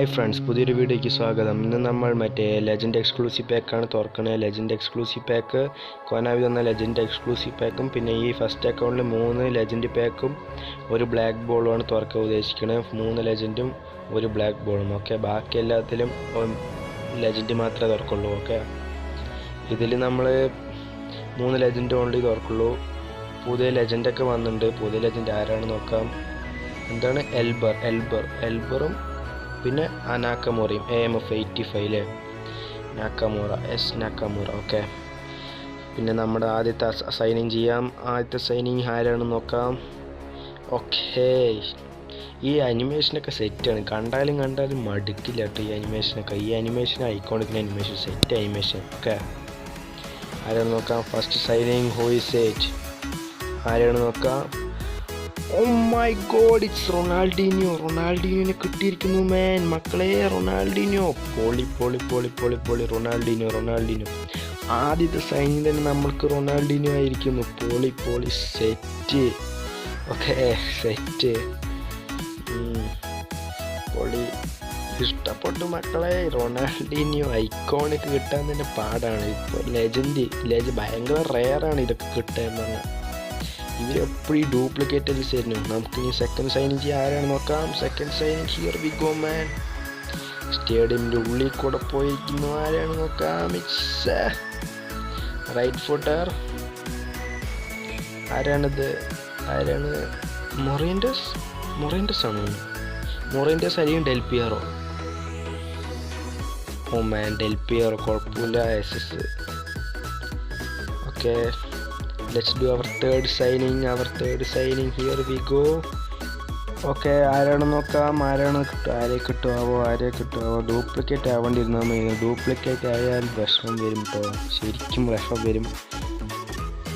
Hi friends, പുതിയൊരു വീഡിയോയ്ക്ക് സ്വാഗതം. ഇന്ന് നമ്മൾ ലെജൻഡ് എക്സ്ക്ലൂസീവ് പാക്കാണ് തുറക്കുന്നത്. ലെജൻഡ് എക്സ്ക്ലൂസീവ് പാക്ക് കോനാവി തന്ന ലെജൻഡ് എക്സ്ക്ലൂസീവ് പാക്കും പിന്നെ ഈ ഫസ്റ്റ് അക്കൗണ്ടിൽ 3 ലെജൻഡ് പാക്കും ഒരു ബ്ലാക്ക് ബോളുമാണ് തുറക്കാൻ ഉദ്ദേശിക്കുന്നത്. 3 ലെജൻഡും ഒരു ബ്ലാക്ക് ബോളും. ഓക്കെ, ബാക്കി എല്ലാത്തിലും ലെജൻഡ് മാത്രമേ തുറക്കുള്ളൂ. ഓക്കെ, ഇതിൽ നമ്മൾ 3 ലെജൻഡ് ഓൺലി തുറക്കുള്ളൂ. പുതിയ ലെജൻഡൊക്കെ വന്നിട്ടുണ്ട്. പുതിയ ലെജൻഡ് ആരാണ് നോക്കാം. എന്താണ് എൽബറും പിന്നെ നാക്കമോറയും AMF 85 നാക്കമോറ. ഓക്കെ, പിന്നെ നമ്മുടെ ആദ്യത്തെ സൈനിങ് ചെയ്യാം. ആദ്യത്തെ സൈനിങ് ആരാണ് നോക്കാം. ഓക്കെ, ഈ അനിമേഷനൊക്കെ സെറ്റാണ്. കണ്ടാലും മടുക്കില്ല കേട്ടോ ഈ അനിമേഷനൊക്കെ. ഈ animation iconic animation, set animation. Okay, ആരാണ് നോക്കാം. ഫസ്റ്റ് സൈനിങ് ആരാണ് നോക്കാം. ഓ മൈ ഗോഡ്, ഇറ്റ്സ് റൊണാൾഡീനിയോനെ കിട്ടിയിരിക്കുന്നു മാൻ. മക്കളെ, റൊണാൾഡീനിയോ പൊളി. റൊണാൾഡീനിയോ ആദ്യത്തെ സൈനിങ് തന്നെ നമ്മൾക്ക് റൊണാൾഡീനിയോ ആയിരിക്കുന്നു. പൊളി സെറ്റ്. ഓക്കെ, സെറ്റ് പൊളി. ഇഷ്ടപ്പെട്ടു മക്കളെ. റൊണാൾഡീനിയോ ഐക്കോണിക്ക് കിട്ടാൻ തന്നെ പാടാണ്. ഇപ്പോൾ ലെജൻഡ് ഭയങ്കര റെയറാണ് ഇതൊക്കെ കിട്ടുക എന്ന് പറഞ്ഞാൽ. ഇവരെപ്പോഴും ഡ്യൂപ്ലിക്കേറ്റേഴ്സ് ആയിരുന്നു. നമുക്കിനി സെക്കൻഡ് സൈനിങ് ചെയ്യാൻ ആരാണ് നോക്കാം. Second signing here we go man. സ്റ്റേഡിയമിൻ്റെ ഉള്ളിൽ കൂടെ പോയിരിക്കുന്നു. ആരാണ് നോക്കാം. It's right footer. ആരാണ് മൊറേൻഡസ് ആണോ. മൊറേൻഡസ് അല്ലെങ്കിൽ ഡെൽപിയറോ. ഓ മാൻ, ഡെൽപിയറോ കുഴപ്പമില്ല. SS. Okay, let's do our third signing. Here we go. Okay, ആരാണ് നോക്കാം. ആരെ കിട്ടുമോ. ഡ്യൂപ്ലിക്കേറ്റ് ആവേണ്ടിയിരുന്നാൽ മതി. ഡ്യൂപ്ലിക്കേറ്റ് ആയാൽ വിഷമം വരും കേട്ടോ, ശരിക്കും വിഷമം വരും.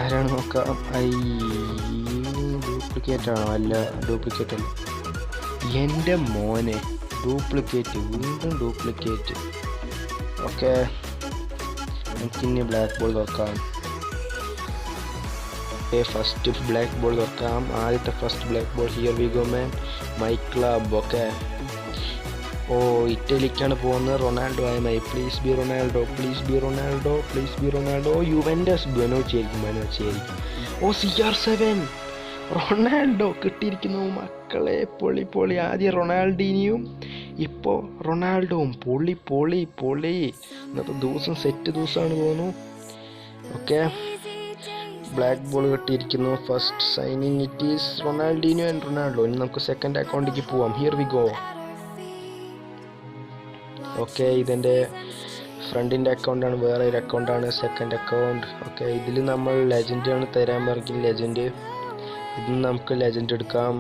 ആരാണ് നോക്കാം. ഡ്യൂപ്ലിക്കേറ്റ് ആണോ. അല്ല, ഡ്യൂപ്ലിക്കേറ്റ് അല്ല. എൻ്റെ മോനെ, വീണ്ടും ഡ്യൂപ്ലിക്കേറ്റ്. ഓക്കെ, നമുക്കിനി ബ്ലാക്ക് ബോൾ നോക്കാം. ഫസ്റ്റ് ബ്ലാക്ക് ബോൾ തുറക്കാം. ആദ്യത്തെ first black ball here we go man. My club. Okay, oh ഇറ്റലിക്കാണ് പോകുന്നത്. റൊണാൾഡോ ആയി. Please be Ronaldo. യുവെന്റസ് ബെനോച്ചിയായിരിക്കും. ഓ CR7 റൊണാൾഡോ കിട്ടിയിരിക്കുന്നു മക്കളെ. പൊളി. ആദ്യം റൊണാൾഡീനിയും ഇപ്പോൾ റൊണാൾഡോവും. പൊളി. ഇന്നത്തെ ദിവസം സെറ്റ് ദിവസമാണ് തോന്നുന്നു. ഓക്കെ, ബ്ലാക്ക് ബോൾ കിട്ടിയിരിക്കുന്നു. First signing it is Ronaldinho and Ronaldo. ഇനി നമുക്ക് സെക്കൻഡ് അക്കൗണ്ടിലേക്ക് പോവാം. Here we go. ഓക്കെ, ഇതെൻ്റെ ഫ്രണ്ടിൻ്റെ അക്കൗണ്ടാണ്. വേറെ ഒരു അക്കൗണ്ടാണ് സെക്കൻഡ് അക്കൗണ്ട്. ഓക്കെ, ഇതിൽ നമ്മൾ ലെജൻഡാണ് തരാൻ പറഞ്ഞ ലെജൻഡ്. ഇതിൽ നമുക്ക് ലെജൻഡ് എടുക്കാം.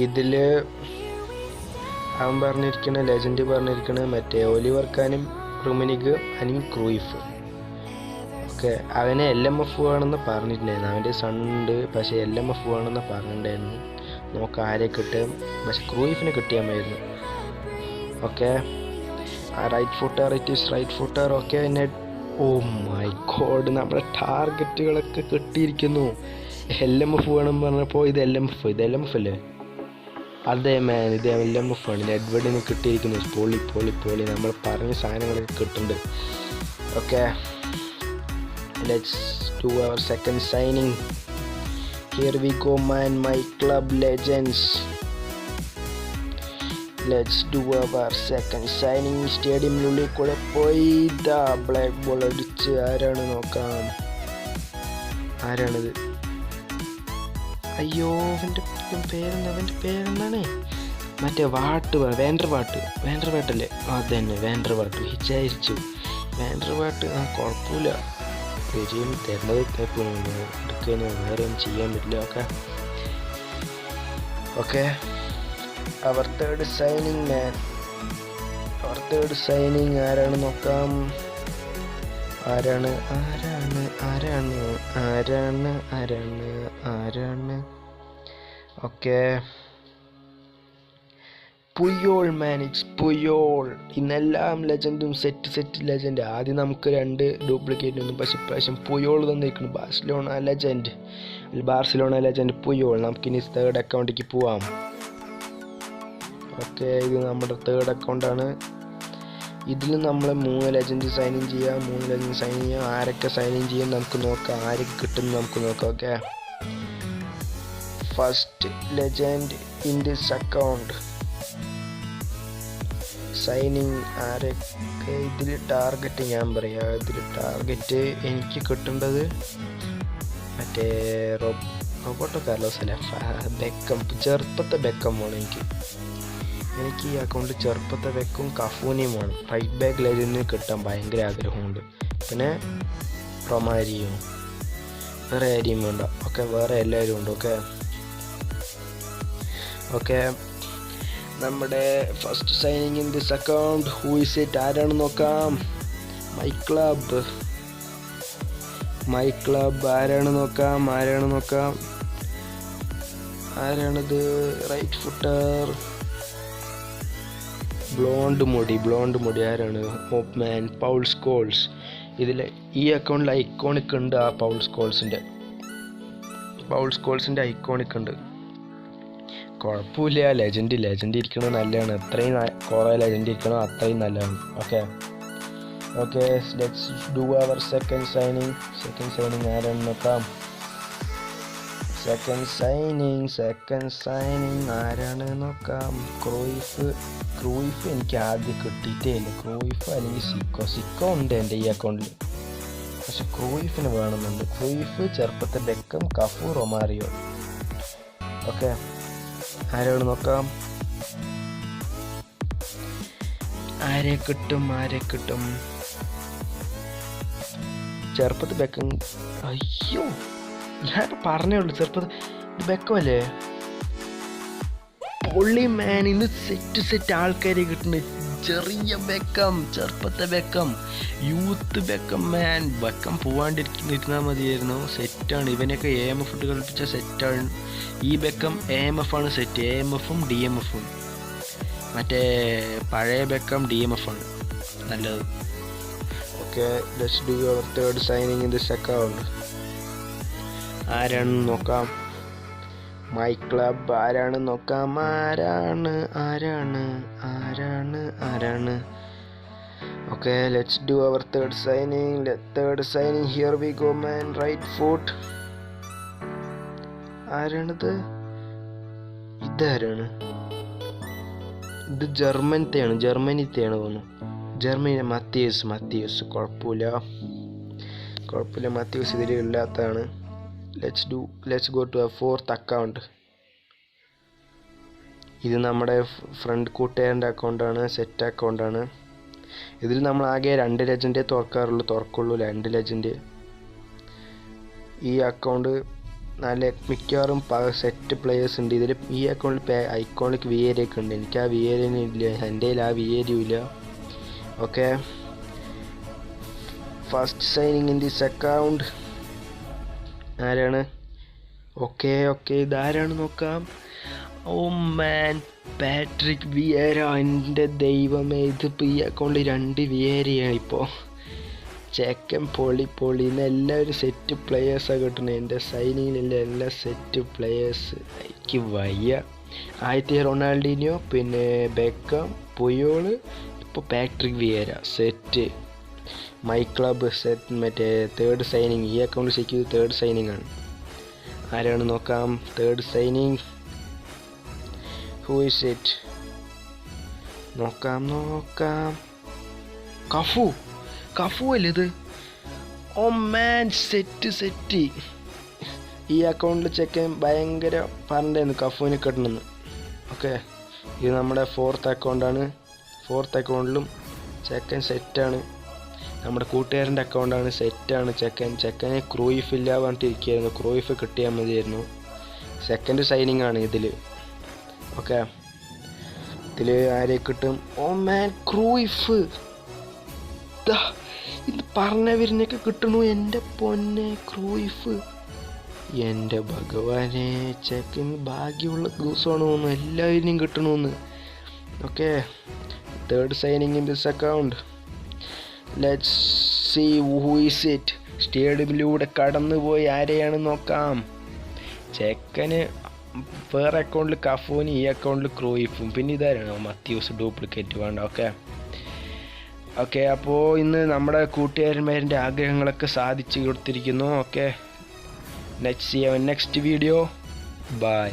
ഇതിൽ അവൻ ലെജൻഡ് പറഞ്ഞിരിക്കണ ഒലിവർ കാനും റുമനിഗ് അല്ലെങ്കിൽ ക്രൂയിഫ്. ഓക്കെ, അവന് LMF വേണമെന്ന് പറഞ്ഞിട്ടുണ്ടായിരുന്നു. അവൻ്റെ സണ്ണുണ്ട്, പക്ഷേ LMF വേണമെന്ന് പറഞ്ഞിട്ടുണ്ടായിരുന്നു. നോക്കാം ആരെ കിട്ടും. പക്ഷെ ക്രൂയിഫിനെ കിട്ടിയാമായിരുന്നു. Okay, right footer. Okay, oh my god, നമ്മുടെ ടാർഗറ്റുകളൊക്കെ കിട്ടിയിരിക്കുന്നു. LMF വേണം പറഞ്ഞപ്പോൾ ഇത് LMF അല്ലേ. അതെ മാൻ, ഇത് LMF ആണ്. എഡ്വേർഡിന് കിട്ടിയിരിക്കുന്നു. പൊളി. നമ്മൾ പറഞ്ഞ സാധനങ്ങളൊക്കെ കിട്ടുന്നുണ്ട്. Okay, let's do our second signing. Here we go man, my club legends. Let's do our second signing. സ്റ്റേഡിയമിനുള്ളിൽ കൂടെ പോയി ബ്ലാക്ക് ബോൾ അടിച്ച് ആരാണ് നോക്കാം. ആരാണിത്. അയ്യോ, അവൻ്റെ പേരെന്താണ്. മറ്റേ വേണ്ടർവാട്ടല്ലേ. അതന്നെ, വേണ്ടർവാട്ട്. വിചാരിച്ചു വേണ്ടർവാട്ട്. കുഴപ്പമില്ല. തരുന്നത് എടുക്കുന്ന വേറെ ഒന്നും ചെയ്യാൻ പറ്റില്ല. Okay, our third signing man. ആരാണ് നോക്കാം. ആരാണ്. Okay, Puyol man, it's Puyol. ഇന്നെല്ലാം ലെജൻഡും സെറ്റ് ലെജൻഡ്. ആദ്യം നമുക്ക് 2 ഡ്യൂപ്ലിക്കേറ്റ് ഒന്നും, പക്ഷെ ഇപ്രാവശ്യം പുയോൾ തന്നിരിക്കുന്നു. Barcelona legend Puyol. നമുക്കിനി തേർഡ് അക്കൗണ്ടിലേക്ക് പോവാം. ഓക്കെ, ഇത് നമ്മുടെ തേർഡ് അക്കൗണ്ടാണ്. ഇതിൽ നമ്മൾ 3 ലെജൻഡ് സൈൻ ഇൻ ചെയ്യാം. 3 ലെജൻഡ് സൈൻ ചെയ്യാം. ആരൊക്കെ സൈൻ ഇൻ ചെയ്യും നമുക്ക് നോക്കാം, ആരൊക്കെ കിട്ടും നമുക്ക് നോക്കാം. Okay, first legend in this account signing. ആരൊക്കെ ഇതിൽ ടാർഗറ്റ് ഞാൻ പറയാം. ഇതിൽ ടാർഗറ്റ് എനിക്ക് കിട്ടേണ്ടത് മറ്റേ റോബർട്ടോ കാർലോസ് അല്ല, ബെക്കം. ചെറുപ്പത്തെ ബെക്കം വേണം എനിക്ക് ഈ അക്കൗണ്ടിൽ ചെറുപ്പത്തെ ബെക്കും കഫൂനിയും വേണം. റൈറ്റ് ബാക്ക് ലെജൻഡിന് കിട്ടാൻ ഭയങ്കര ആഗ്രഹമുണ്ട്. പിന്നെ റൊമാരിയോ, വേറെ ആരെയും വേണ്ട. ഓക്കെ, വേറെ എല്ലാവരും ഉണ്ട്. ഓക്കെ, നമ്മുടെ first signing in this account. Who is it? ആരാണ് നോക്കാം. മൈ ക്ലബ് ആരാണ് നോക്കാം. ആരാണിത്? റൈറ്റ് ഫുട്ടർ, ബ്ലോണ്ട് മുടി ആരാണ്? ഓപ്മാൻ, പൗൾ സ്കോൾസ്. ഇതിൽ ഈ അക്കൗണ്ടിൽ ഐക്കോണിക് ഉണ്ട്. ആ പൗൾ സ്കോൾസിൻ്റെ ഐക്കോണിക് ഉണ്ട്. കുഴപ്പമില്ല, ലെജൻഡ് ഇരിക്കണത് നല്ലതാണ്. എത്രയും കുറേ ലെജൻഡ് ഇരിക്കണോ അത്രയും നല്ലതാണ്. Okay, let's do our second signing. ആരാണ് നോക്കാം. സെക്കൻഡ് സൈനിങ് ആരാണ് നോക്കാം. ക്രൂയിഫ് എനിക്ക് ആദ്യം കിട്ടിയിട്ടേ ഇല്ല. ക്രൂയിഫ് അല്ലെങ്കിൽ സിക്കോ ഉണ്ട് എൻ്റെ ഈ അക്കൗണ്ടിൽ, പക്ഷെ ക്രൂയിഫിന് വേണമെന്നുണ്ട്. ക്രൂയിഫ്, ചെറുപ്പത്തെ ബെക്കം, കഫു, റൊമാരിയോ. ഓക്കെ, ആരാണ് നോക്കാം. ആരെ കിട്ടും. ചെറുപ്പത്തെ ബെക്കം. അയ്യോ, ഞാൻ പറഞ്ഞേ ഉള്ളൂ ചെറുപ്പത്തിൽ. ഇത് ബെക്കമല്ലേ? പൊള്ളി മാൻ, ഇന്ന് സെറ്റ് ആൾക്കാരെ കിട്ടുന്നു. ചെറിയ ബെക്കം, ചെറുപ്പത്തെ ബെക്കം, യൂത്ത് ബെക്കം. ബെക്കം പോവാണ്ടിരുന്നാൽ മതിയായിരുന്നു. സെറ്റാണ്. ഇവനൊക്കെ AMF ഇട്ട് കളിപ്പിച്ച സെറ്റാണ്. ഈ ബെക്കം AMF ആണ് സെറ്റ്. AMFും DMFും. മറ്റേ പഴയ ബെക്കം DMF ആണ് നല്ലത്. Okay, let's do your third signing in this account. ആരാണ് നോക്കാം. മൈ ക്ലബ് ആരാണ് നോക്കാം. ആരാണ്. Okay, let's do our third signing. Here we go man. Right foot. ആരാണിത്? ഇതാരാണ്? ഇത് ജർമ്മനിത്തെയാണ് തോന്നുന്നു. മത്തിയസ്. കുഴപ്പമില്ല, മത്തിയസ് ഇതിൽ ഇല്ലാത്തതാണ്. Let's go to a fourth account. ഇത് നമ്മുടെ ഫ്രണ്ട് കൂട്ടുകാരൻ്റെ അക്കൗണ്ടാണ്, സെറ്റ് അക്കൗണ്ടാണ്. ഇതിൽ നമ്മൾ ആകെ 2 ലെജൻഡേ തുറക്കുള്ളൂ 2 ലെജൻഡ്. ഈ അക്കൗണ്ട് നല്ല മിക്കവാറും സെറ്റ് പ്ലേയേഴ്സ് ഉണ്ട് ഇതിൽ. ഈ അക്കൗണ്ടിൽ ഐക്കോണിക് വിയേരിയൊക്കെ ഉണ്ട്. എനിക്ക് ആ വിയേരിയനും ഇല്ല, എൻ്റെ കയ്യിൽ ആ വിയേരിയും ഇല്ല. Okay, first signing in this account. ആരാണ്? ഓക്കെ, ഇതാരാണ് നോക്കാം. ഓ മാൻ, പാട്രിക് വിയേര. എൻ്റെ ദൈവമേ, ഇതിപ്പോൾ ഈ അക്കൗണ്ടിൽ 2 വിയേരയാണ് ഇപ്പോൾ. ചെക്കൻ പൊളി. ഇന്ന് എല്ലാവരും സെറ്റ് പ്ലെയേഴ്സാണ് കിട്ടുന്നത്. എൻ്റെ സൈനിങ്ങിലുള്ള എല്ലാ സെറ്റ് പ്ലെയേഴ്സ്. എനിക്ക് വയ്യ. ആദ്യത്തെ റൊണാൾഡീനിയോ, പിന്നെ ബെക്കം, പുയോള്, ഇപ്പോൾ Patrick Vieira set. My club set. മറ്റേ തേർഡ് സൈനിങ്. ഈ അക്കൗണ്ട് ശരിക്കും തേർഡ് സൈനിങ് ആണ്. ആരാണ് നോക്കാം. Third signing. Who is it? നോക്കാം. കഫു അല്ലേ ഇത്? ഓ മാൻ, സെറ്റ്. ഈ അക്കൗണ്ടിൽ ചെക്കൻ ഭയങ്കര പറഞ്ഞിരുന്നു കഫുവിനെ കിട്ടണമെന്ന്. ഓക്കെ, ഇത് നമ്മുടെ ഫോർത്ത് അക്കൗണ്ടാണ്. ഫോർത്ത് അക്കൗണ്ടിലും ചെക്കൻ സെറ്റാണ്. നമ്മുടെ കൂട്ടുകാരൻ്റെ അക്കൗണ്ടാണ്, സെറ്റാണ് ചെക്കന് ക്രൂയിഫ് ഇല്ല പറഞ്ഞിട്ടിരിക്കുകയായിരുന്നു. ക്രൂയിഫ് കിട്ടിയാൽ മതിയായിരുന്നു. സെക്കൻഡ് സൈനിങ് ആണ് ഇതിൽ. ഓക്കെ, ഇതിൽ ആരെ കിട്ടും? ഓ മാൻ, ക്രൂയിഫ്. ഇത് പറഞ്ഞവരിനൊക്കെ കിട്ടണു. എൻ്റെ പൊന്നെ, ക്രൂയിഫ്. എൻ്റെ ഭഗവാനെ, ചെക്കന് ഭാഗ്യമുള്ള ദിവസമാണ് തോന്നുന്നു. എല്ലാവരും കിട്ടണമെന്ന്. Okay, third signing in this account. Let's see who is it. സ്റ്റേഡിയമിലൂടെ കടന്നുപോയി ആരെയാണ് നോക്കാം. ചെക്കന് വേറെ അക്കൗണ്ടിൽ കഫൂന്, ഈ അക്കൗണ്ടിൽ ക്രൂയിഫും, പിന്നെ ഇതായിരുന്നു മത്യൂസ് ഡ്യൂപ്ലിക്കേറ്റ് വേണ്ട. ഓക്കെ അപ്പോൾ ഇന്ന് നമ്മുടെ കൂട്ടുകാരന്മാരുടെ ആഗ്രഹങ്ങളൊക്കെ സാധിച്ചു കൊടുത്തിരിക്കുന്നു. Okay, next video. ബൈ.